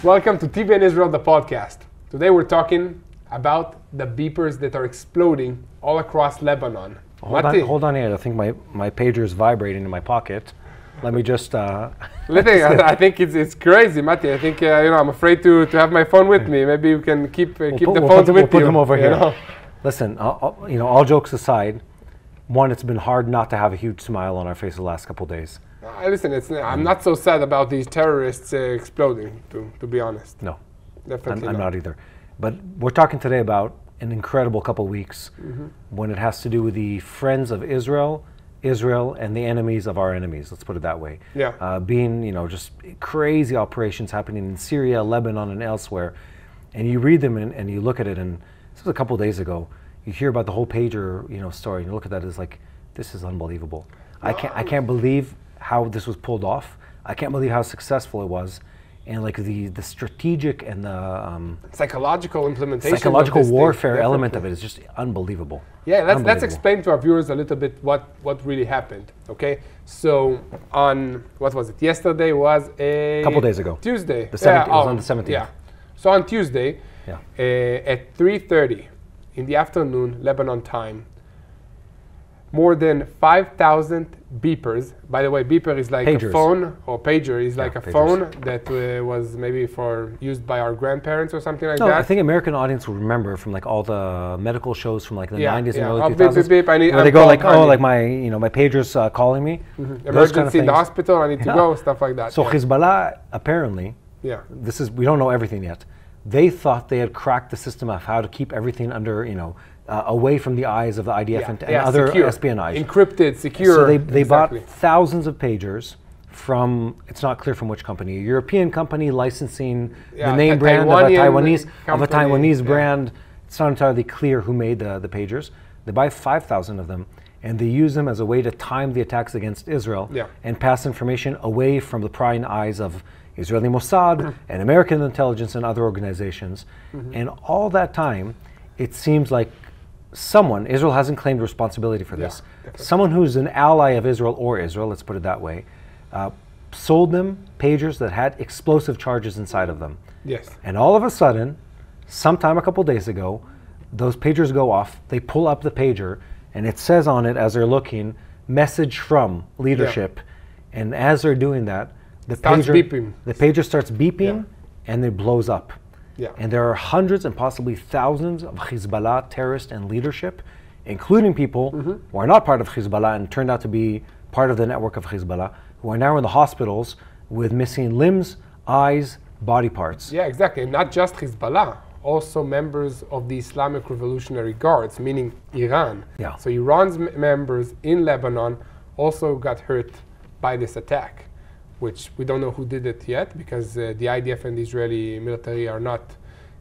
Welcome to TBN Israel, the podcast. Today we're talking about the beepers that are exploding all across Lebanon. Hold on here. I think my pager is vibrating in my pocket. Let me just... I think it's crazy, Mati. I think, I'm afraid to have my phone with me. Maybe you can keep the phones with you. We'll put them over here. Know? Listen, all jokes aside, one, it's been hard not to have a huge smile on our face the last couple of days. Listen, I'm not so sad about these terrorists exploding, to be honest. No, definitely I'm not either. But we're talking today about an incredible couple of weeks when it has to do with the friends of Israel, and the enemies of our enemies. Let's put it that way. Yeah. Being, just crazy operations happening in Syria, Lebanon, and elsewhere, and you read them and you look at it, and this was a couple of days ago. You hear about the whole pager, story, and you look at that, it's like, this is unbelievable. I can't believe how this was pulled off. I can't believe how successful it was, and like the strategic and the psychological implementation, psychological warfare element of it is just unbelievable. Yeah, let's explain to our viewers a little bit what really happened. Okay, so on what was it? Yesterday was a couple days ago. Tuesday. The 17th. It was on the 17th. Yeah. So on Tuesday, at 3:30 in the afternoon, Lebanon time, more than 5,000 beepers. By the way, beeper is like pagers. A phone, or pager is like a pagers. phone that was maybe used by our grandparents or something like that. I think American audience will remember from like all the medical shows from like the 90s and early 2000s. Beep, beep, beep. Where they go like, like my pager's calling me. Emergency kind of in the hospital, I need to go, stuff like that. So Hezbollah, apparently, we don't know everything yet. They thought they had cracked the system of how to keep everything under, away from the eyes of the IDF and other secure. espionage. Encrypted, secure. So they bought thousands of pagers from, it's not clear from which company, a European company licensing the name brand of a Taiwanese brand. It's not entirely clear who made the pagers. They buy 5,000 of them, and they use them as a way to time the attacks against Israel and pass information away from the prying eyes of Israeli Mossad and American intelligence and other organizations. And all that time, it seems like Israel hasn't claimed responsibility for this. Someone who's an ally of Israel or Israel, let's put it that way, sold them pagers that had explosive charges inside of them. Yes. And all of a sudden, sometime a couple days ago, those pagers go off, they pull up the pager, and it says on it as they're looking, message from leadership. And as they're doing that, the pager starts beeping and it blows up. And there are hundreds and possibly thousands of Hezbollah terrorists and leadership, including people who are not part of Hezbollah and turned out to be part of the network of Hezbollah, who are now in the hospitals with missing limbs, eyes, body parts. Yeah, exactly. And not just Hezbollah, also members of the Islamic Revolutionary Guards, meaning Iran. Yeah. So Iran's members in Lebanon also got hurt by this attack, which we don't know who did it yet, because the IDF and the Israeli military are not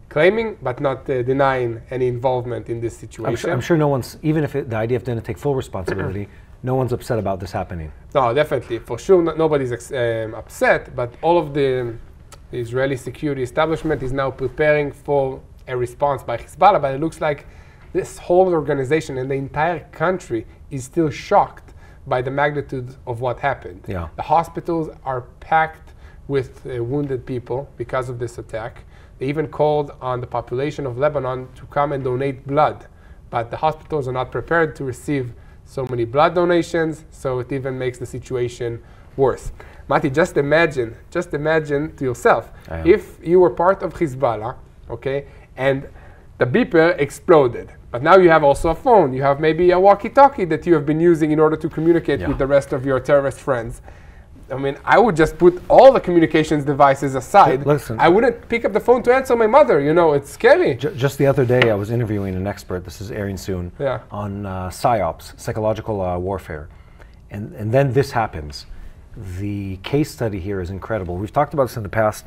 claiming, but not denying any involvement in this situation. I'm sure no one's, even if the IDF didn't take full responsibility, no one's upset about this happening. No, definitely. For sure, nobody's upset, but all of the Israeli security establishment is now preparing for a response by Hezbollah, but it looks like this whole organization and the entire country is still shocked by the magnitude of what happened. Yeah. The hospitals are packed with wounded people because of this attack. They even called on the population of Lebanon to come and donate blood, but the hospitals are not prepared to receive so many blood donations, so it even makes the situation worse. Mati, just imagine to yourself, if you were part of Hezbollah, okay, and the beeper exploded. But now you have also a phone. You have maybe a walkie-talkie that you have been using in order to communicate with the rest of your terrorist friends. I mean, I would just put all the communications devices aside. Listen, I wouldn't pick up the phone to answer my mother. It's scary. Just the other day, I was interviewing an expert, this is airing soon, on PSYOPs, psychological warfare. And then this happens. The case study here is incredible. We've talked about this in the past.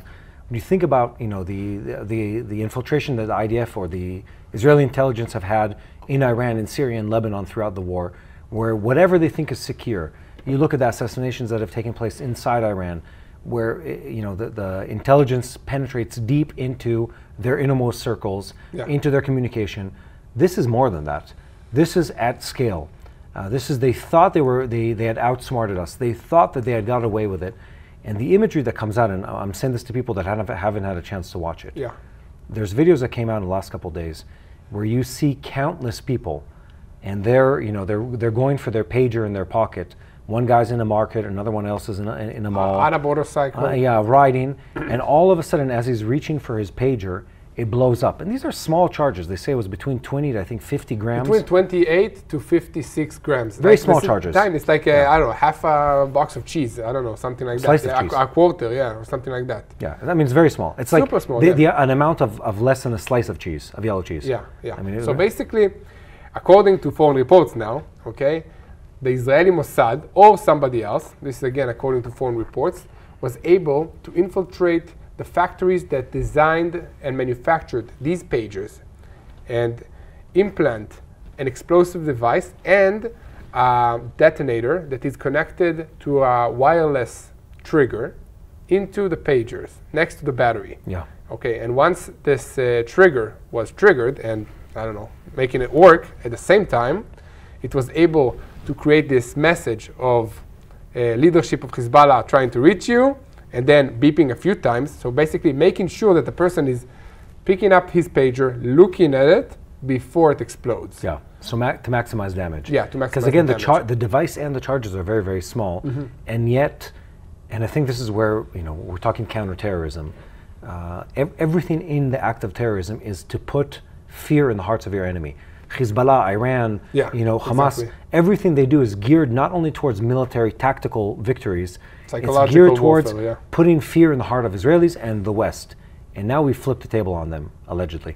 When you think about the infiltration that the IDF or the Israeli intelligence have had in Iran, in Syria, and Lebanon throughout the war, where whatever they think is secure, you look at the assassinations that have taken place inside Iran, where the intelligence penetrates deep into their innermost circles, into their communication. This is more than that. This is at scale. They thought they had outsmarted us. They thought that they had got away with it. And the imagery that comes out, and I'm saying this to people that haven't had a chance to watch it. Yeah. There's videos that came out in the last couple of days where you see countless people, and they're going for their pager in their pocket. One guy's in a market, another one else is in a mall. On a motorcycle. Yeah, riding, and all of a sudden, as he's reaching for his pager, it blows up. And these are small charges. They say it was between 20 to, I think, 50 grams. Between 28 to 56 grams. Very small charges. It's like, I don't know, half a box of cheese. I don't know, something like Slice that. Of cheese. A quarter, yeah, or something like that. Yeah, that means very small. It's super like small, an amount of less than a slice of cheese, of yellow cheese. Yeah, yeah. I mean, so basically, according to foreign reports now, okay, the Israeli Mossad or somebody else, this is again according to foreign reports, was able to infiltrate the factories that designed and manufactured these pagers and implant an explosive device and a detonator that is connected to a wireless trigger into the pagers next to the battery. Yeah. Okay, and once this trigger was triggered and, I don't know, making it work at the same time, it was able to create this message of leadership of Hezbollah trying to reach you, and then beeping a few times. So basically making sure that the person is picking up his pager, looking at it before it explodes. Yeah, so to maximize damage. Yeah, to maximize Because again, damage. the device and the charges are very, very small. And yet, and I think this is where, we're talking counterterrorism. Everything in the act of terrorism is to put fear in the hearts of your enemy. Hezbollah, Iran, Hamas, exactly. Everything they do is geared not only towards military tactical victories, Psychological it's geared towards warfare, putting fear in the heart of Israelis and the West. And now we flipped the table on them, allegedly.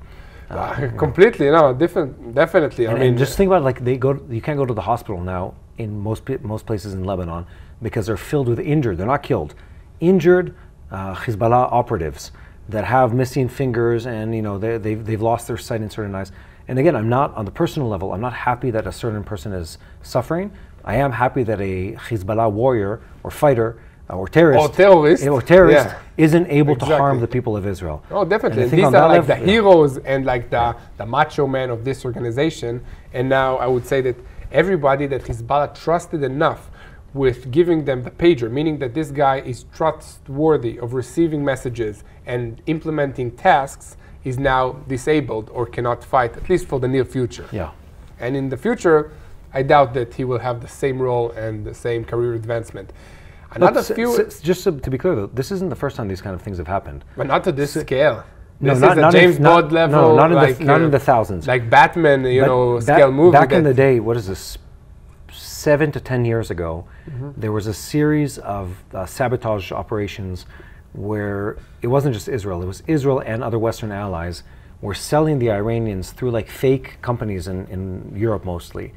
Completely, no, definitely. I mean, just think about it, you can't go to the hospital now in most places in Lebanon because they're filled with injured, they're not killed, injured Hezbollah operatives that have missing fingers and they've lost their sight in certain eyes. And again, I'm not, on the personal level, I'm not happy that a certain person is suffering. I am happy that a Hezbollah warrior or fighter or terrorist isn't able to harm the people of Israel. Oh, definitely. These are like the heroes and like the macho man of this organization. And now I would say that everybody that Hezbollah trusted enough with giving them the pager, meaning that this guy is trustworthy of receiving messages and implementing tasks, is now disabled or cannot fight, at least for the near future. Yeah. And in the future, I doubt that he will have the same role and the same career advancement. Just to be clear, though, this isn't the first time these kind of things have happened. But not to this scale. No, this is a James Bond level. No, not in the thousands. Like Batman, scale movie. Back in the day, what is this, 7 to 10 years ago, there was a series of sabotage operations where it wasn't just Israel, it was Israel and other Western allies were selling the Iranians through like fake companies in Europe mostly,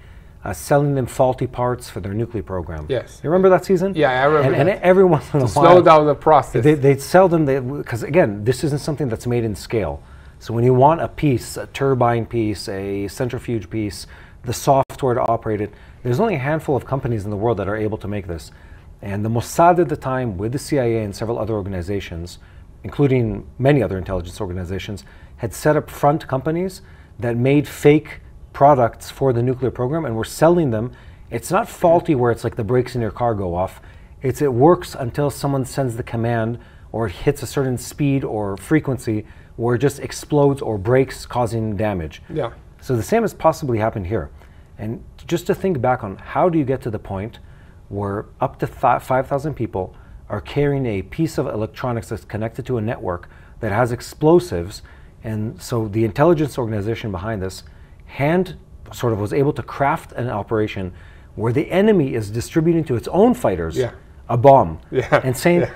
selling them faulty parts for their nuclear program. Yes. You remember that season? Yeah, I remember and every once in a while, slow down the process. They'd sell them, because again, this isn't something that's made in scale. So when you want a piece, a turbine piece, a centrifuge piece, the software to operate it, there's only a handful of companies in the world that are able to make this. And the Mossad at the time, with the CIA and several other organizations, including many other intelligence organizations, had set up front companies that made fake products for the nuclear program and were selling them. It's not faulty where it's like the brakes in your car go off. It works until someone sends the command or it hits a certain speed or frequency where it just explodes or breaks, causing damage. Yeah. So the same has possibly happened here. And just to think back on how do you get to the point where up to 5,000 people are carrying a piece of electronics that's connected to a network that has explosives, and so the intelligence organization behind this was able to craft an operation where the enemy is distributing to its own fighters a bomb and saying,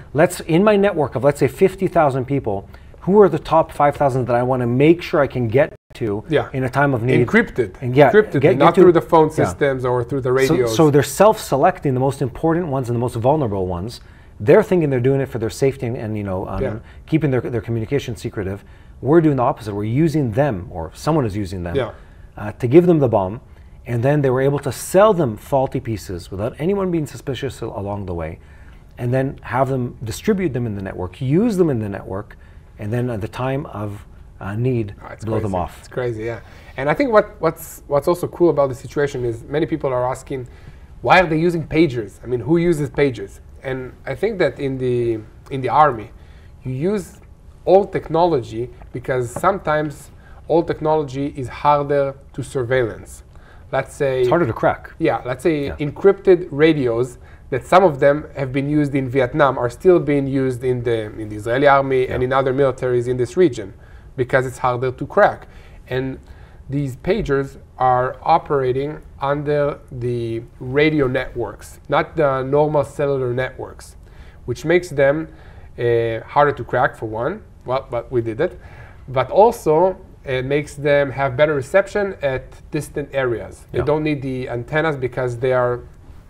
in my network of let's say 50,000 people, who are the top 5,000 that I want to make sure I can get to in a time of need? Encrypted. And encrypted, not through the phone systems or through the radios. So they're self-selecting the most important ones and the most vulnerable ones. They're thinking they're doing it for their safety and keeping their communication secretive. We're doing the opposite. We're using them, or someone is using them, to give them the bomb, and then they were able to sell them faulty pieces without anyone being suspicious along the way, and then have them distribute them in the network, use them in the network, and then at the time of need, blow them off. It's crazy, yeah. And I think what's also cool about the situation is many people are asking, why are they using pagers? I mean, who uses pagers? And I think that in the army, you use old technology because sometimes old technology is harder to surveillance. Let's say it's harder to crack. Yeah, let's say encrypted radios that some of them have been used in Vietnam are still being used in the Israeli army and in other militaries in this region because it's harder to crack. And these pagers are operating under the radio networks, not the normal cellular networks, which makes them harder to crack for one. Well, but we did it. But also, it makes them have better reception at distant areas. They don't need the antennas because they are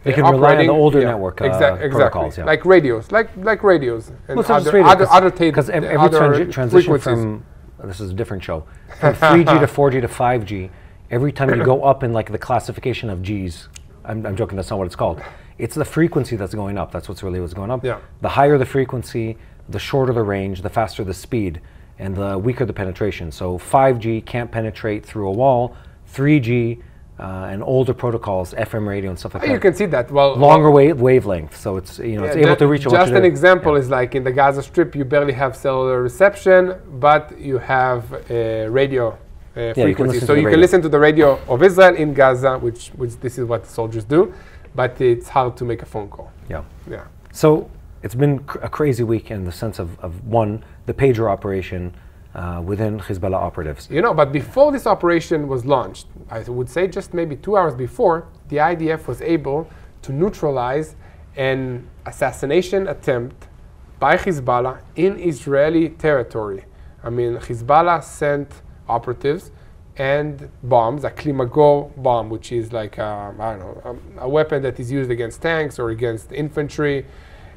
they can rely on the older network exactly, protocols. Like radios, like radios and well, other because every transition from this is a different show from 3G to 4G to 5G. Every time you go up in like the classification of Gs, I'm joking. That's not what it's called. It's the frequency that's going up. That's what's going up. Yeah. The higher the frequency, the shorter the range, the faster the speed, and the weaker the penetration. So 5G can't penetrate through a wall. 3G and older protocols, FM radio and stuff like that. You can see that. Well, longer wavelength, so it's it's able to reach. Just an example is like in the Gaza Strip, you barely have cellular reception, but you have radio frequency. So you can listen to the radio of Israel in Gaza, which this is what the soldiers do, but it's hard to make a phone call. Yeah. Yeah. So it's been a crazy week in the sense of one, the pager operation within Hezbollah operatives. But before this operation was launched, I would say just maybe 2 hours before, the IDF was able to neutralize an assassination attempt by Hezbollah in Israeli territory. I mean, Hezbollah sent operatives and bombs, a Klimagor bomb, which is like, a weapon that is used against tanks or against infantry.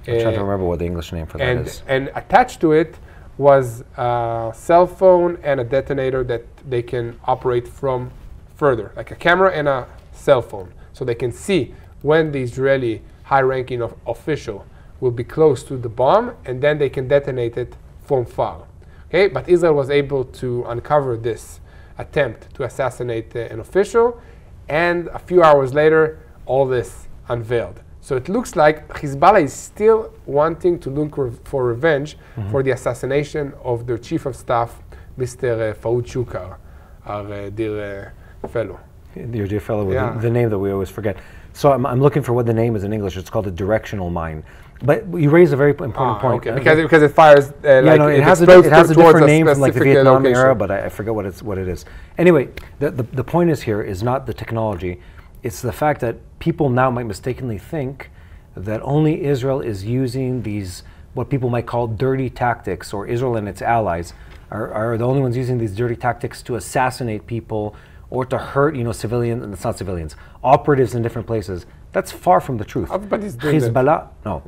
I'm trying to remember what the English name for that is. And attached to it was a cell phone and a detonator that they can operate from further, like a camera and a cell phone. So they can see when the Israeli high-ranking official will be close to the bomb, and then they can detonate it from far. Okay, but Israel was able to uncover this attempt to assassinate an official, and a few hours later, all this unveiled. So it looks like Hezbollah is still wanting to look for revenge for the assassination of their chief of staff, Mr. Faoud Shukar, our dear fellow. Your dear fellow with the name that we always forget. So I'm looking for what the name is in English. It's called a directional mine. But you raise a very important point. Okay. Because it fires it has a different name from like the Vietnam era, but I forget what it is. Anyway, the point is not the technology. It's the fact that people now might mistakenly think that only Israel is using these, what people might call dirty tactics, or Israel and its allies are the only ones using these dirty tactics to assassinate people or to hurt, civilians, and it's not civilians, operatives in different places. That's far from the truth. Everybody's doing Hezbollah, no,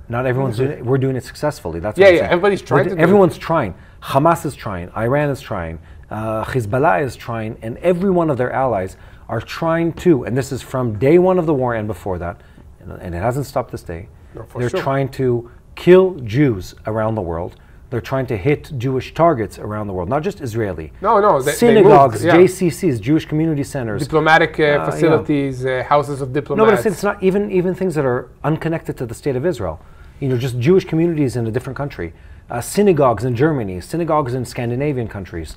not everyone's doing it. We're doing it successfully. That's everybody's trying to do it. Everyone's trying. Hamas is trying. Iran is trying. Hezbollah is trying, and every one of their allies are trying to, and this is from day one of the war and before that, and it hasn't stopped this day. They're trying to kill Jews around the world. They're trying to hit Jewish targets around the world, not just Israeli. No. Synagogues, JCCs, Jewish community centers, diplomatic facilities, houses of diplomats. No, but it's not even things that are unconnected to the state of Israel. Just Jewish communities in a different country, synagogues in Germany, synagogues in Scandinavian countries,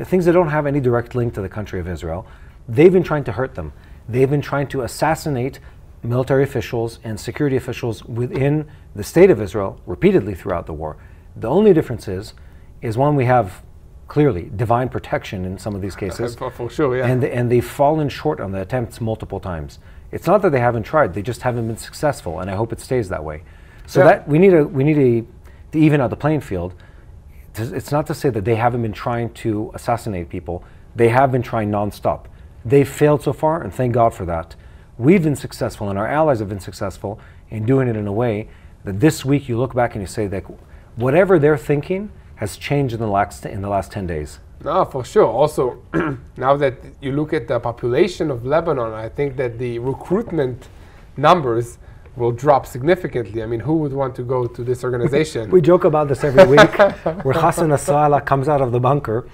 things that don't have any direct link to the country of Israel. They've been trying to hurt them. They've been trying to assassinate military officials and security officials within the state of Israel repeatedly throughout the war. The only difference is one, we have clearly divine protection in some of these cases. For sure, yeah. And they've fallen short on the attempts multiple times. It's not that they haven't tried, they just haven't been successful, and I hope it stays that way. So that we need to even out the playing field. It's not to say that they haven't been trying to assassinate people. They have been trying nonstop. They've failed so far, and thank God for that. We've been successful, and our allies have been successful in doing it in a way that this week you look back and you say that whatever they're thinking has changed in the last 10 days. No, for sure. Also, now that you look at the population of Lebanon, I think that the recruitment numbers will drop significantly. I mean, who would want to go to this organization? We joke about this every week, where Hassan Nasrallah comes out of the bunker,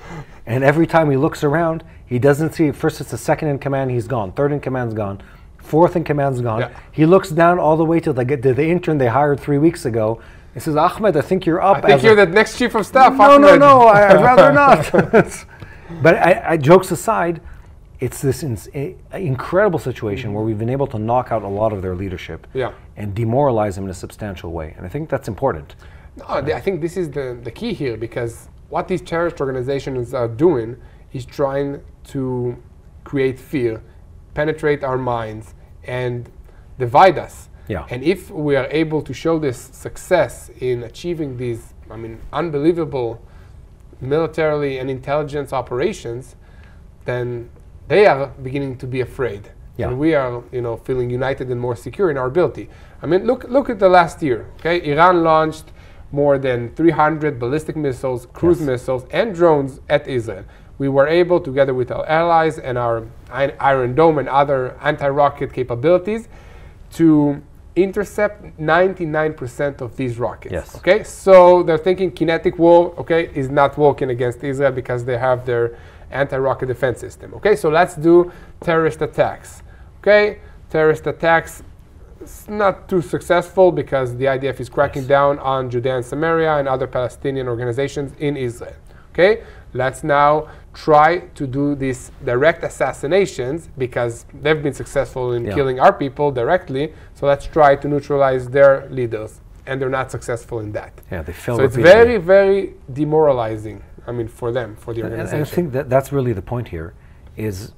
and every time he looks around, he doesn't see, first it's the second in command, he's gone, third in command's gone, fourth in command's gone. Yeah. He looks down all the way to the intern they hired 3 weeks ago. He says, Ahmed, I think you're up. I think you're the next chief of staff. No, I'd rather not. But jokes aside, it's this incredible situation where we've been able to knock out a lot of their leadership and demoralize them in a substantial way. And I think that's important. No, I think this is the key here, because what these terrorist organizations are doing is trying to create fear, penetrate our minds, and divide us. Yeah. And if we are able to show this success in achieving these, unbelievable militarily and intelligence operations, then they are beginning to be afraid. Yeah. And we are, feeling united and more secure in our ability. Look at the last year. Okay, Iran launched more than 300 ballistic missiles, cruise missiles, and drones at Israel. We were able, together with our allies and our Iron Dome and other anti-rocket capabilities, to intercept 99% of these rockets. Yes. Okay, so they're thinking kinetic war, is not working against Israel because they have their anti-rocket defense system. Okay, so let's do terrorist attacks. Okay, terrorist attacks, it's not too successful because the IDF is cracking down on Judea and Samaria and other Palestinian organizations in Israel. Okay, let's now try to do these direct assassinations because they've been successful in killing our people directly. So let's try to neutralize their leaders, and they're not successful in that. Yeah, they fail. So it's very, very demoralizing. For them, for the organization. And I think that's really the point here, is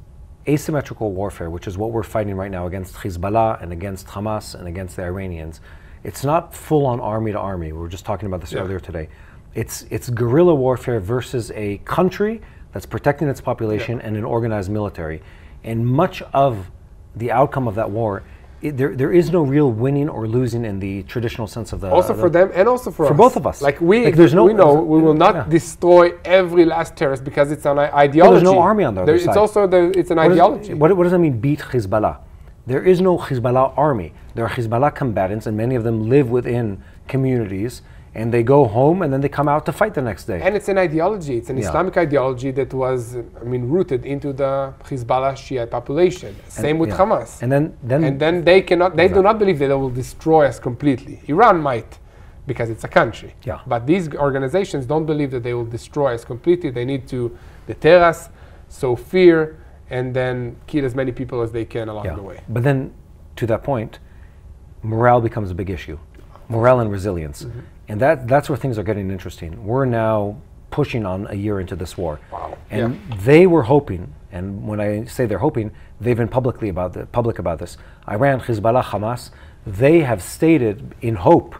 asymmetrical warfare, which is what we're fighting right now against Hezbollah and against Hamas and against the Iranians. It's not full-on army to army. We were just talking about this earlier today. It's guerrilla warfare versus a country that's protecting its population and an organized military. And much of the outcome of that war, there is no real winning or losing in the traditional sense of the... Also for them and also for us. For both of us. We know we will not destroy every last terrorist because it's an ideology. Well, there's no army on the other side. It's also it's an ideology. What does that mean, beat Hezbollah? There is no Hezbollah army. There are Hezbollah combatants, and many of them live within communities, and they go home and then they come out to fight the next day. And it's an ideology. It's an Islamic ideology that was, rooted into the Hezbollah Shiite population. Same with Hamas. And then they cannot. They do not believe that they will destroy us completely. Iran might, because it's a country. Yeah. But these organizations don't believe that they will destroy us completely. They need to deter us, sow fear, and then kill as many people as they can along the way. But then, to that point, morale becomes a big issue. Morale and resilience. And that's where things are getting interesting. We're now pushing on a year into this war. Wow. And they were hoping, and when I say they're hoping, they've been public about this. Iran, Hezbollah, Hamas, they have stated in hope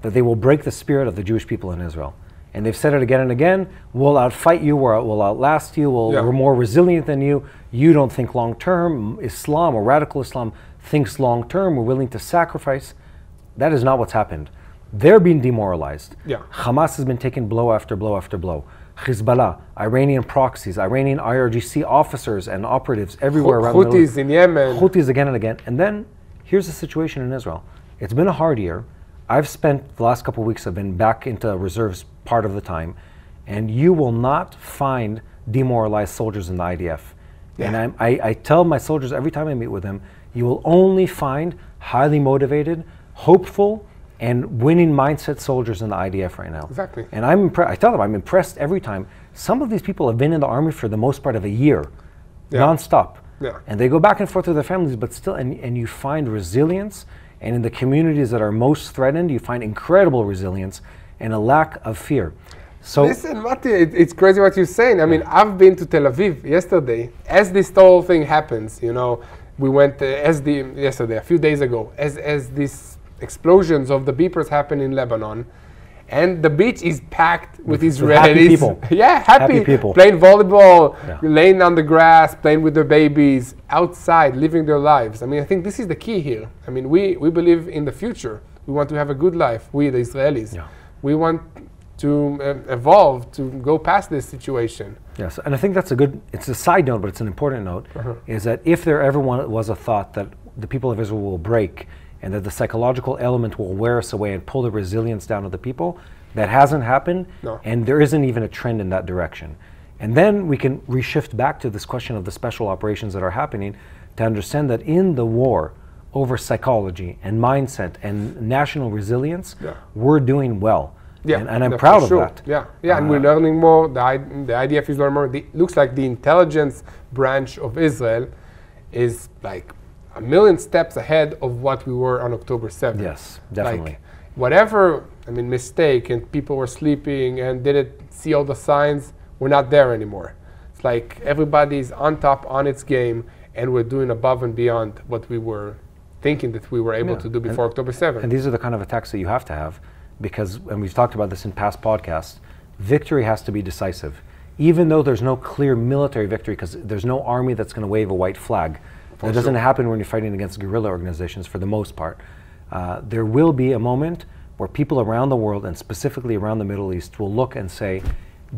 that they will break the spirit of the Jewish people in Israel. And they've said it again and again, we'll outfight you, we'll outlast you, we're more resilient than you. You don't think long term. Islam, or radical Islam, thinks long term. We're willing to sacrifice. That is not what's happened. They're being demoralized. Hamas has been taking blow after blow after blow. Hezbollah, Iranian proxies, Iranian IRGC officers and operatives everywhere around the world. Houthis in Yemen. Houthis again and again. And then here's the situation in Israel. It's been a hard year. I've spent the last couple of weeks, I've been back into reserves part of the time, and you will not find demoralized soldiers in the IDF. And I tell my soldiers every time I meet with them, you will only find highly motivated, hopeful, and winning mindset soldiers in the IDF right now. Exactly. And I tell them, I'm impressed every time. Some of these people have been in the army for the most part of a year, nonstop. And they go back and forth with their families, but still, and you find resilience, and in the communities that are most threatened, you find incredible resilience and a lack of fear. So listen, Mati, it's crazy what you're saying. I've been to Tel Aviv yesterday. As this whole thing happens, we went yesterday, a few days ago, as these explosions of the beepers happen in Lebanon, and the beach is packed with Israelis. Happy people. happy people. Playing volleyball, laying on the grass, playing with their babies, outside, living their lives. I think this is the key here. We believe in the future. We want to have a good life, we the Israelis. We want to evolve, to go past this situation. Yes, and I think that's it's a side note, but it's an important note, is that if there ever was a thought that the people of Israel will break and that the psychological element will wear us away and pull the resilience down of the people, that hasn't happened, and there isn't even a trend in that direction. And then we can reshift back to this question of the special operations that are happening to understand that in the war, over psychology and mindset and national resilience, we're doing well. Yeah, and I'm proud of that. Yeah, yeah, and we're learning more. The IDF is learning more. It looks like the intelligence branch of Israel is like a million steps ahead of what we were on October 7th. Yes, definitely. Like, whatever, mistake and people were sleeping and didn't see all the signs, we're not there anymore. It's like everybody's on top, on its game, and we're doing above and beyond what we were thinking that we were able to do before October 7th. And these are the kind of attacks that you have to have because, and we've talked about this in past podcasts, victory has to be decisive. Even though there's no clear military victory because there's no army that's going to wave a white flag. That doesn't happen when you're fighting against guerrilla organizations for the most part. There will be a moment where people around the world, and specifically around the Middle East, will look and say,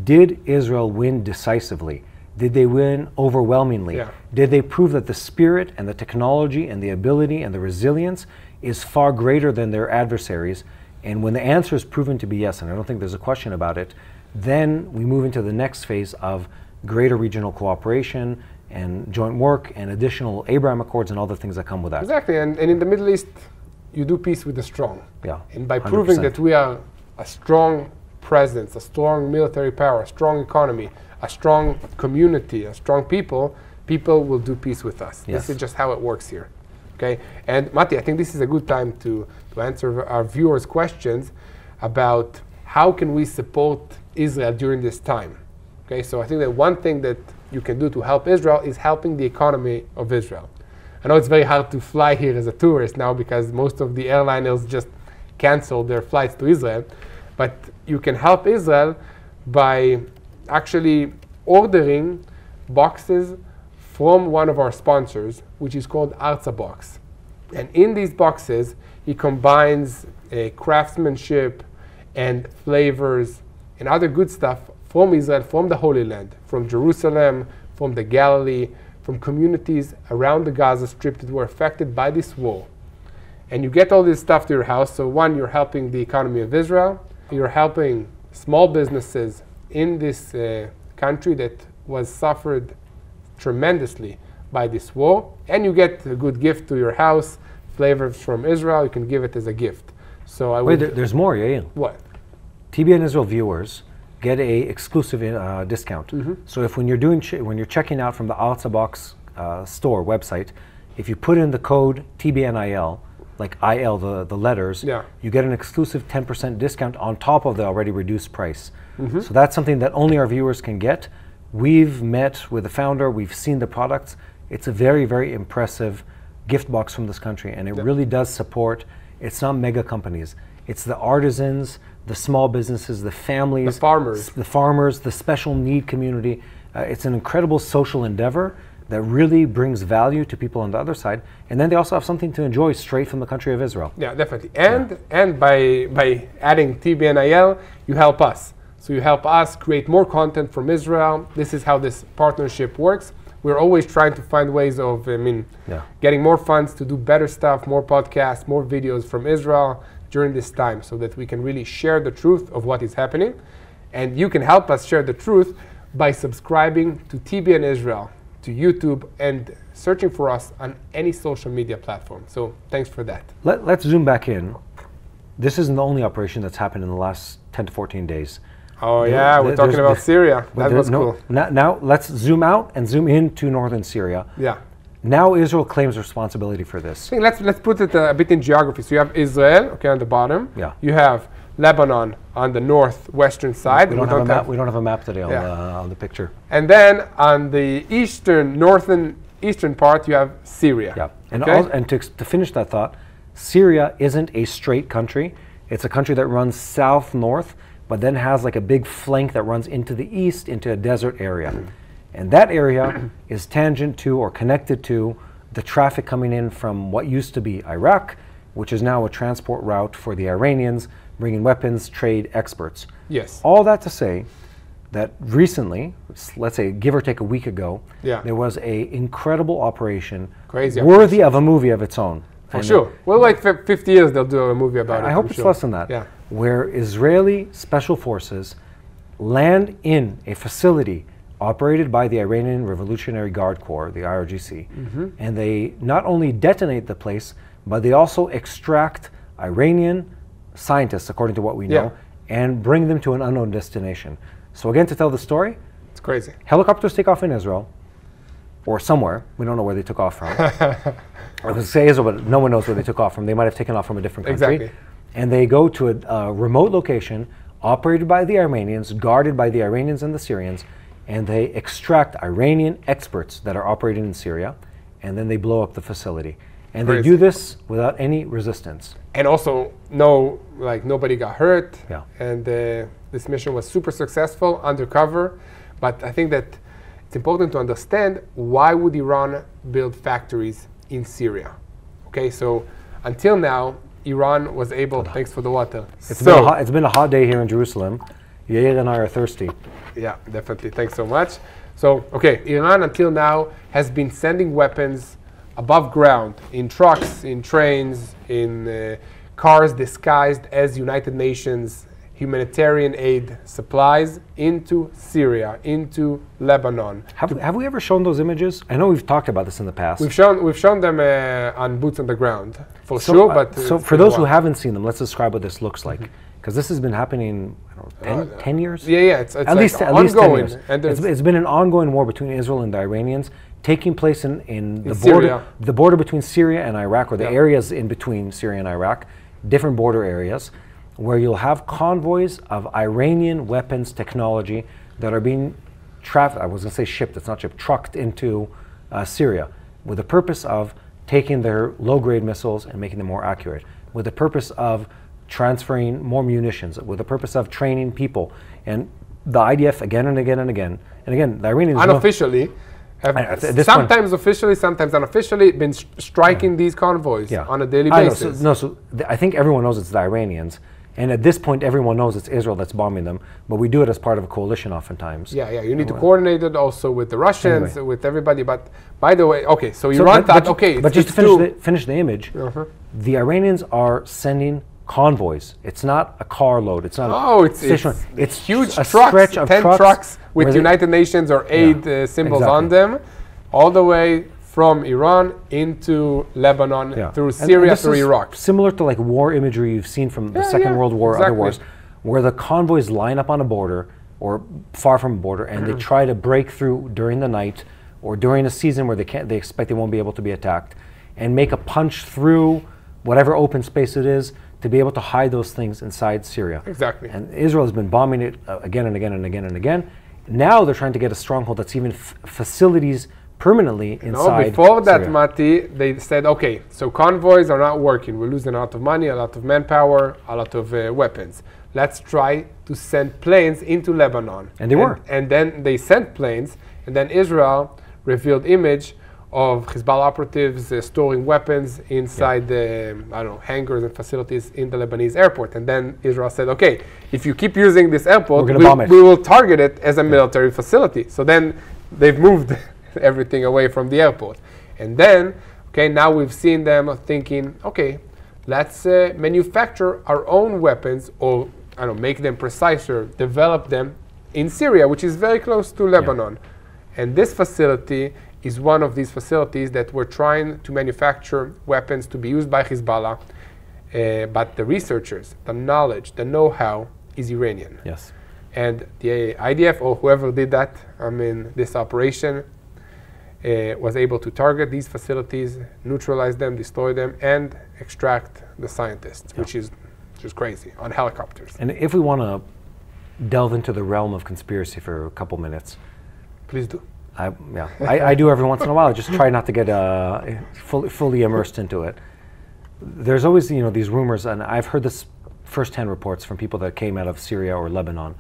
did Israel win decisively? Did they win overwhelmingly? Yeah. Did they prove that the spirit and the technology and the ability and the resilience is far greater than their adversaries? And when the answer is proven to be yes, and I don't think there's a question about it, then we move into the next phase of greater regional cooperation and joint work and additional Abraham Accords and all the things that come with that. Exactly, and in the Middle East, you do peace with the strong. Yeah, and by proving 100%. that we are a strong presence, a strong military power, a strong economy, a strong community, a strong people, people will do peace with us. Yes. This is just how it works here. Okay, and Mati, I think this is a good time to answer our viewers' questions about how can we support Israel during this time. Okay, so I think that one thing that you can do to help Israel is helping the economy of Israel. I know it's very hard to fly here as a tourist now because most of the airliners just canceled their flights to Israel, but you can help Israel by actually ordering boxes from one of our sponsors, which is called Arza Box. And in these boxes, he combines craftsmanship and flavors and other good stuff from Israel, from the Holy Land, from Jerusalem, from the Galilee, from communities around the Gaza Strip that were affected by this war. And you get all this stuff to your house. So one, you're helping the economy of Israel. You're helping small businesses in this country that was suffered tremendously by this war. And you get a good gift to your house, flavors from Israel. You can give it as a gift. So I would... Wait, there's more, Yair. What? TBN Israel viewers get a exclusive discount. So if when you're checking out from the Arza Box store website, if you put in the code TBNIL, like IL, the letters, you get an exclusive 10% discount on top of the already reduced price. So that's something that only our viewers can get. We've met with the founder, we've seen the products. It's a very, very impressive gift box from this country, and it really does support, it's not mega companies, it's the artisans, the small businesses, the families, the farmers, the special need community. It's an incredible social endeavor that really brings value to people on the other side. And then they also have something to enjoy straight from the country of Israel. Yeah, definitely. And by adding TBNIL, you help us. So you help us create more content from Israel. This is how this partnership works. We're always trying to find ways of getting more funds to do better stuff, more podcasts, more videos from Israel during this time so that we can really share the truth of what is happening. And you can help us share the truth by subscribing to TBN Israel, to YouTube, and searching for us on any social media platform. So thanks for that. Let's zoom back in. This isn't the only operation that's happened in the last 10 to 14 days. Oh yeah, we're talking about Syria. That was cool. Now let's zoom out and zoom into northern Syria. Yeah. Now Israel claims responsibility for this. I think let's put it a bit in geography. So you have Israel, okay, on the bottom. Yeah. You have Lebanon on the northwestern side. We don't have a map today on the picture. And then on the northeastern part, you have Syria. Yeah. And okay? and to finish that thought, Syria isn't a straight country. It's a country that runs south-north, but then has like a big flank that runs into the east, into a desert area. And that area is tangent to or connected to the traffic coming in from what used to be Iraq, which is now a transport route for the Iranians, bringing weapons, trade, experts. Yes. All that to say that recently, let's say give or take a week ago, there was an incredible operation, worthy of a movie of its own. For sure. Well, like 50 years they'll do a movie about it. I hope it's less than that. Yeah. Where Israeli special forces land in a facility operated by the Iranian Revolutionary Guard Corps, the IRGC, and they not only detonate the place, but they also extract Iranian scientists, according to what we know, and bring them to an unknown destination. So again, to tell the story, it's crazy. Helicopters take off in Israel, or somewhere. We don't know where they took off from. I was going to say Israel, but no one knows where they took off from. They might have taken off from a different country. Exactly. And they go to a remote location, operated by the Armenians, guarded by the Iranians and the Syrians, and they extract Iranian experts that are operating in Syria, and then they blow up the facility. And they do this without any resistance. And also, nobody got hurt. Yeah. And this mission was super successful, undercover. But I think that it's important to understand, why would Iran build factories in Syria? Okay, so until now, Iran was able, thanks for the water. It's been a hot day here in Jerusalem. Yair and I are thirsty. Yeah, definitely. Thanks so much. So, okay, Iran until now has been sending weapons above ground, in trucks, in trains, in cars disguised as United Nations humanitarian aid supplies into Syria, into Lebanon. Have we ever shown those images? I know we've talked about this in the past. We've shown them on boots on the ground, for sure. But so for those who haven't seen them, let's describe what this looks like, because this has been happening, I don't know, 10 years? Yeah, it's at least 10 years. And it's been an ongoing war between Israel and the Iranians, taking place in the border between Syria and Iraq, or the areas in between Syria and Iraq, different border areas, where you'll have convoys of Iranian weapons technology that are being I was going to say shipped, it's not shipped, trucked into Syria, with the purpose of taking their low-grade missiles and making them more accurate, with the purpose of transferring more munitions, with the purpose of training people. And the IDF again and again and again, and again, the Iranians unofficially have sometimes officially, sometimes unofficially been striking these convoys on a daily basis. I think everyone knows it's the Iranians. And at this point, everyone knows it's Israel that's bombing them, but we do it as part of a coalition oftentimes. Yeah, you need to coordinate it also with the Russians, with everybody. But by the way, okay, so Iran thought, okay, but just to finish the image, the Iranians are sending convoys. It's not a carload. It's not. It's huge trucks, 10 trucks with United Nations or aid symbols on them, all the way from Iran into Lebanon, through Syria, through Iraq. Similar to like war imagery you've seen from the Second World War, other wars, where the convoys line up on a border or far from a border, and they try to break through during the night or during a season where they expect they won't be able to be attacked, and make a punch through whatever open space it is to be able to hide those things inside Syria. Exactly. And Israel has been bombing it again and again and again and again. Now they're trying to get a stronghold that's even facilities permanently inside before that, Syria. Mati, they said, okay, so convoys are not working. We're losing a lot of money, a lot of manpower, a lot of weapons. Let's try to send planes into Lebanon. And they were. And then they sent planes, and then Israel revealed image of Hezbollah operatives storing weapons inside the, hangars and facilities in the Lebanese airport. And then Israel said, okay, if you keep using this airport, we will target it as a military facility. So then they've moved everything away from the airport. And then, now we've seen them thinking, okay, let's manufacture our own weapons, or make them preciser, develop them in Syria, which is very close to Lebanon. And this facility is one of these facilities that we're trying to manufacture weapons to be used by Hezbollah. But the researchers, the knowledge, the know-how is Iranian. Yes. And the IDF, or whoever did that, this operation, was able to target these facilities, neutralize them, destroy them, and extract the scientists, which is just crazy, on helicopters. And if we want to delve into the realm of conspiracy for a couple minutes, please do. I do every once in a while. I just try not to get fully immersed into it. There's always these rumors, and I've heard this first-hand reports from people that came out of Syria or Lebanon,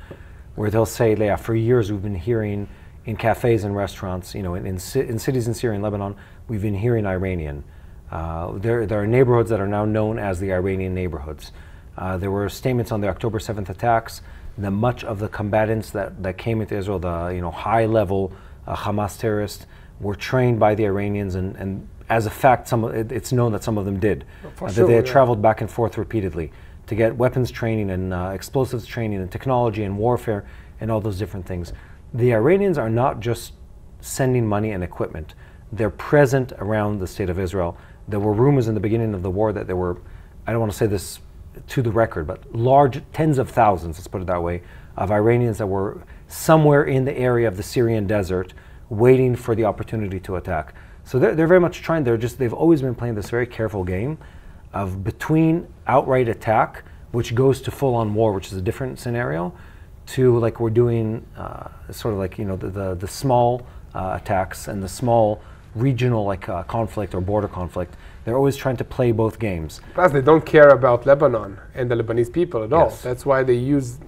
where they'll say, for years we've been hearing in cafes and restaurants, in cities in Syria and Lebanon, we've been hearing Iranian. There are neighborhoods that are now known as the Iranian neighborhoods. There were statements on the October 7th attacks that much of the combatants that came into Israel, the high-level Hamas terrorists, were trained by the Iranians, and as a fact, it's known that some of them did. That they had traveled back and forth repeatedly to get weapons training and explosives training and technology and warfare and all those different things. the Iranians are not just sending money and equipment. They're present around the state of Israel. There were rumors in the beginning of the war that there were, I don't want to say this to the record, but large tens of thousands, let's put it that way, of Iranians that were somewhere in the area of the Syrian desert waiting for the opportunity to attack. So they're very much trying, they've always been playing this very careful game of between outright attack, which goes to full-on war, which is a different scenario, to like we're doing sort of like, you know, the small attacks and the small regional like conflict or border conflict. They're always trying to play both games. Plus, they don't care about Lebanon and the Lebanese people at all. Yes. That's why they use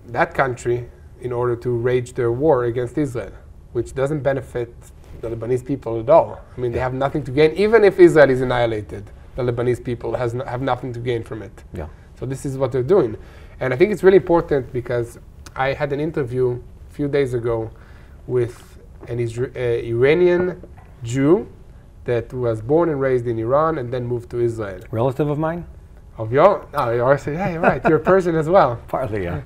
that country in order to wage their war against Israel, which doesn't benefit the Lebanese people at all. I mean, they have nothing to gain. Even if Israel is annihilated, the Lebanese people have nothing to gain from it. Yeah. So this is what they're doing. And I think it's really important because I had an interview a few days ago with an Iranian Jew that was born and raised in Iran and then moved to Israel. Relative of mine? Of your? No, yeah, you're right. You're a Persian as well. Partly, yeah.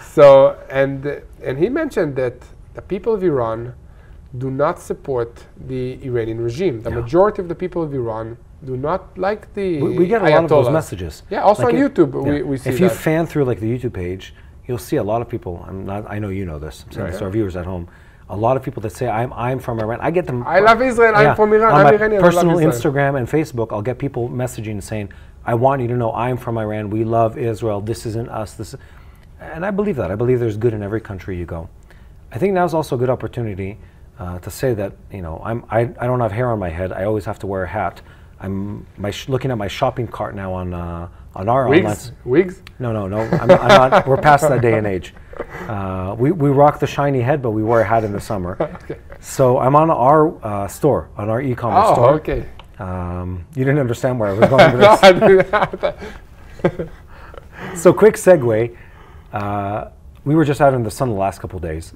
So, and he mentioned that the people of Iran do not support the Iranian regime. The majority of the people of Iran do not like the We get a lot of those messages. Yeah, also like on YouTube we see if that. you fan through like the YouTube page, you'll see a lot of people. I know you know this. I'm saying this to our viewers at home. A lot of people that say I'm from Iran. I get them. I love Israel. I'm from Iran. On I'm my Iranian. personal Instagram and Facebook, I'll get people messaging and saying, "I want you to know I'm from Iran. We love Israel. This isn't us. And I believe that. I believe there's good in every country you go. I think now's also a good opportunity to say that, you know, I don't have hair on my head. I always have to wear a hat. I'm looking at my shopping cart now on our Wigs? Wigs? No. I'm not. We're past that day and age. We rock the shiny head, but we wear a hat in the summer. Okay. So I'm on our store, on our e-commerce store. Oh, okay. You didn't understand where I was going with this. So quick segue. We were just out in the sun the last couple of days,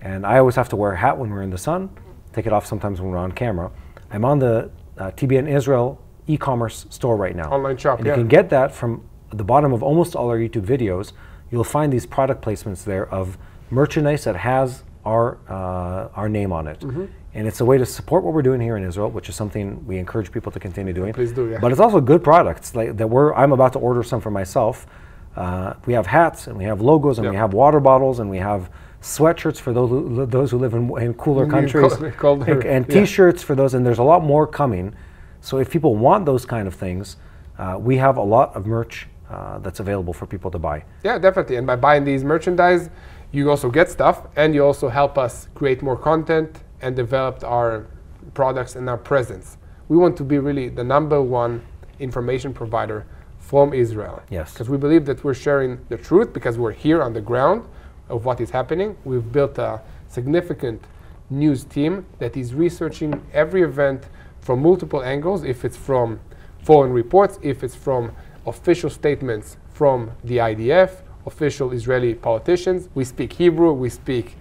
and I always have to wear a hat when we're in the sun, take it off sometimes when we're on camera. I'm on the TBN Israel e-commerce store right now. Online shop, and you can get that from the bottom of almost all our YouTube videos. You'll find these product placements there of merchandise that has our name on it. And it's a way to support what we're doing here in Israel, which is something we encourage people to continue doing. Please do, yeah. But it's also good products like that. I'm about to order some for myself. We have hats and we have logos and we have water bottles and we have sweatshirts for those who live in cooler countries and T-shirts for those, and there's a lot more coming. So if people want those kind of things, we have a lot of merch that's available for people to buy. Yeah, definitely. And by buying these merchandise, you also get stuff and you also help us create more content and develop our products and our presence. We want to be really the #1 information provider from Israel. Yes. Because we believe that we're sharing the truth because we're here on the ground of what is happening. We've built a significant news team that is researching every event from multiple angles, if it's from foreign reports, if it's from official statements from the IDF, official Israeli politicians. We speak Hebrew, we speak,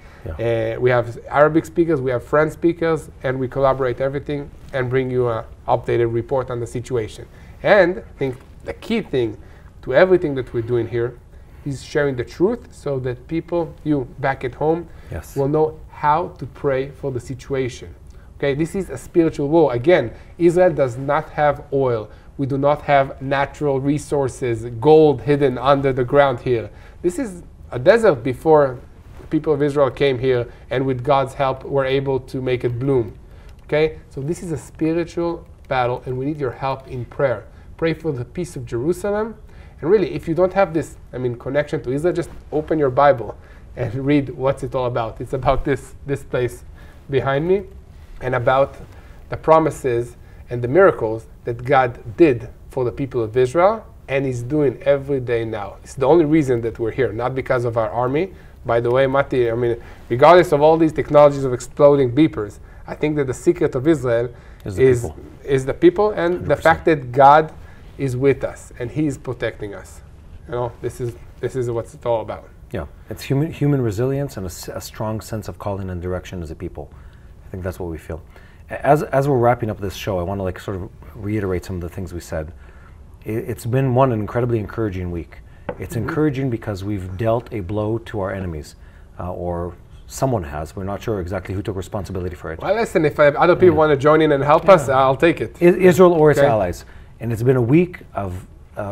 we have Arabic speakers, we have French speakers, and we collaborate everything and bring you an updated report on the situation. And I think the key thing to everything that we're doing here is sharing the truth so that people, you back at home, will know how to pray for the situation. Okay, this is a spiritual war. Again, Israel does not have oil. We do not have natural resources, gold hidden under the ground here. This is a desert before the people of Israel came here and with God's help were able to make it bloom. Okay, so this is a spiritual battle and we need your help in prayer. Pray for the peace of Jerusalem. And really, if you don't have this, connection to Israel, just open your Bible and read what's it all about. It's about this place behind me and about the promises and the miracles that God did for the people of Israel and is doing every day now. It's the only reason that we're here, not because of our army. By the way, Mati, regardless of all these technologies of exploding beepers, I think that the secret of Israel is the people and 100%. The fact that God is with us and He is protecting us. You know, this is what it's all about. Yeah, it's human resilience and a strong sense of calling and direction as a people. I think that's what we feel. As we're wrapping up this show, I want to sort of reiterate some of the things we said. It's been an incredibly encouraging week. It's encouraging because we've dealt a blow to our enemies, or someone has. We're not sure exactly who took responsibility for it. Well, listen, if other people want to join in and help us, I'll take it. Israel or its allies. And it's been a week of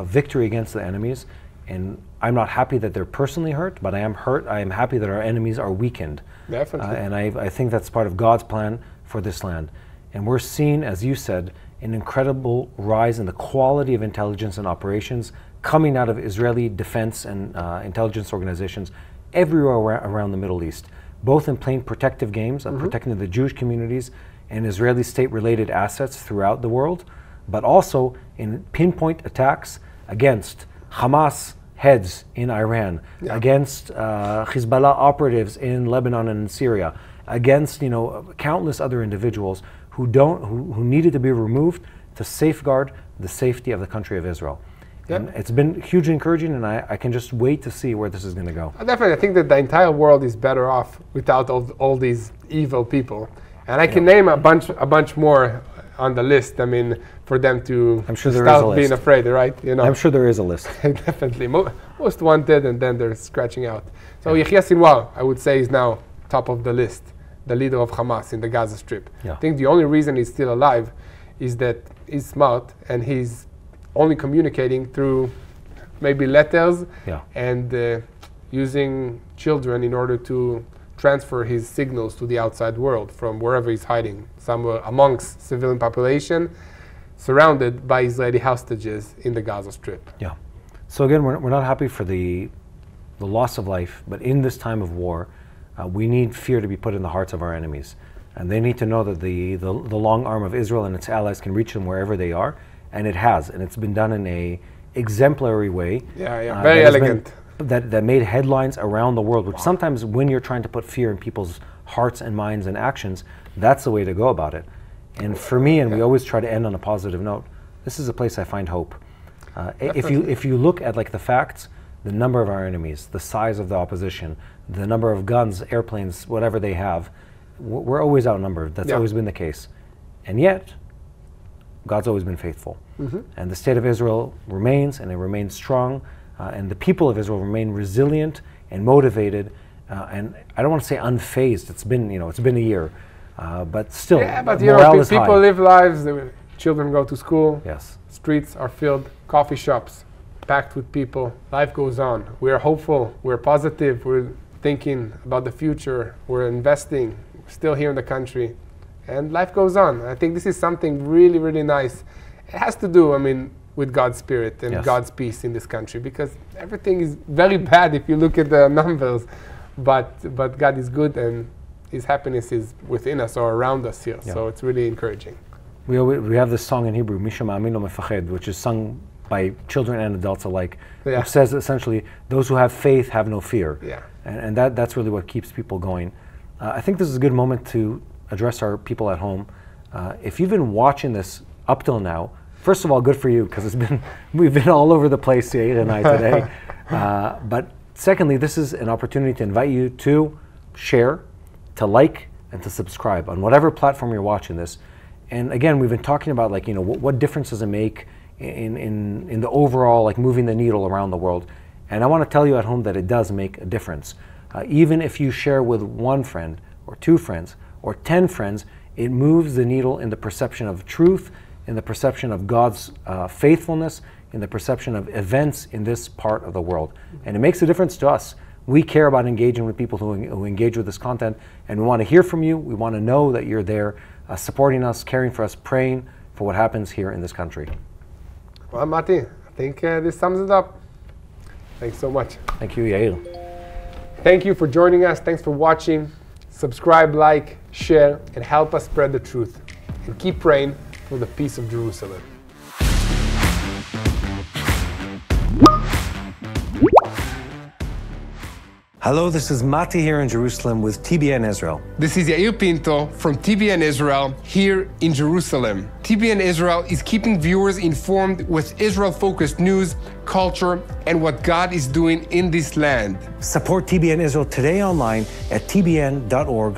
victory against the enemies. And I'm not happy that they're personally hurt, but I am hurt. I am happy that our enemies are weakened. Definitely. And I think that's part of God's plan for this land. And we're seeing, as you said, an incredible rise in the quality of intelligence and operations coming out of Israeli defense and intelligence organizations everywhere around the Middle East, both in plain protective games, protecting the Jewish communities and Israeli state-related assets throughout the world, but also in pinpoint attacks against Hamas heads in Iran, against Hezbollah operatives in Lebanon and in Syria, against countless other individuals who needed to be removed to safeguard the safety of the country of Israel. And it's been hugely encouraging, and I can just wait to see where this is going to go. Definitely, I think that the entire world is better off without all these evil people. And I can name a bunch more on the list. I mean, for them to start being afraid, right? I'm sure there is a list. Definitely, most wanted, and then they're scratching out. So Yahya Sinwar, I would say, is now top of the list, the leader of Hamas in the Gaza Strip. I think the only reason he's still alive is that he's smart and he's only communicating through maybe letters and using children in order to transfer his signals to the outside world from wherever he's hiding, somewhere amongst civilian population, surrounded by Israeli hostages in the Gaza Strip. Yeah. So again, we're not happy for the loss of life, but in this time of war, we need fear to be put in the hearts of our enemies. And they need to know that the long arm of Israel and its allies can reach them wherever they are, and it has. And it's been done in a exemplary way. Very elegant. That made headlines around the world, which sometimes when you're trying to put fear in people's hearts and minds and actions, that's the way to go about it. And for me, and we always try to end on a positive note, this is a place I find hope. If you look at the facts, the number of our enemies, the size of the opposition, the number of guns, airplanes, whatever they have, we're always outnumbered. That's always been the case. And yet, God's always been faithful. And the state of Israel remains, and it remains strong. And the people of Israel remain resilient and motivated, and I don't want to say unfazed. It's been a year, but still, morale is high. People live lives. Children go to school. Yes, streets are filled. Coffee shops packed with people. Life goes on. We're hopeful. We're positive. We're thinking about the future. We're investing. We're still here in the country, and life goes on. I think this is something really, really nice. It has to do, with God's spirit and God's peace in this country, because everything is very bad if you look at the numbers, but God is good and His happiness is within us or around us here. So it's really encouraging. We have this song in Hebrew, Misha Ma'amin Lo Mefached, which is sung by children and adults alike, which says essentially, those who have faith have no fear. And that's really what keeps people going. I think this is a good moment to address our people at home. If you've been watching this up till now, first of all, good for you, because we've been all over the place, Yair and I, today. But secondly, this is an opportunity to invite you to share, to like, and to subscribe on whatever platform you're watching this. And again, we've been talking about what difference does it make in the overall moving the needle around the world. And I want to tell you at home that it does make a difference. Even if you share with one friend or 2 friends or 10 friends, it moves the needle in the perception of truth, in the perception of God's faithfulness, in the perception of events in this part of the world. And it makes a difference to us. We care about engaging with people who engage with this content, and we want to hear from you. We want to know that you're there, supporting us, caring for us, praying for what happens here in this country. Well, Mati, I think this sums it up. Thanks so much. Thank you, Yair. Thank you for joining us. Thanks for watching. Subscribe, like, share, and help us spread the truth. And keep praying for the peace of Jerusalem. Hello, this is Mati here in Jerusalem with TBN Israel. This is Yair Pinto from TBN Israel here in Jerusalem. TBN Israel is keeping viewers informed with Israel-focused news, culture, and what God is doing in this land. Support TBN Israel today online at tbn.org/give.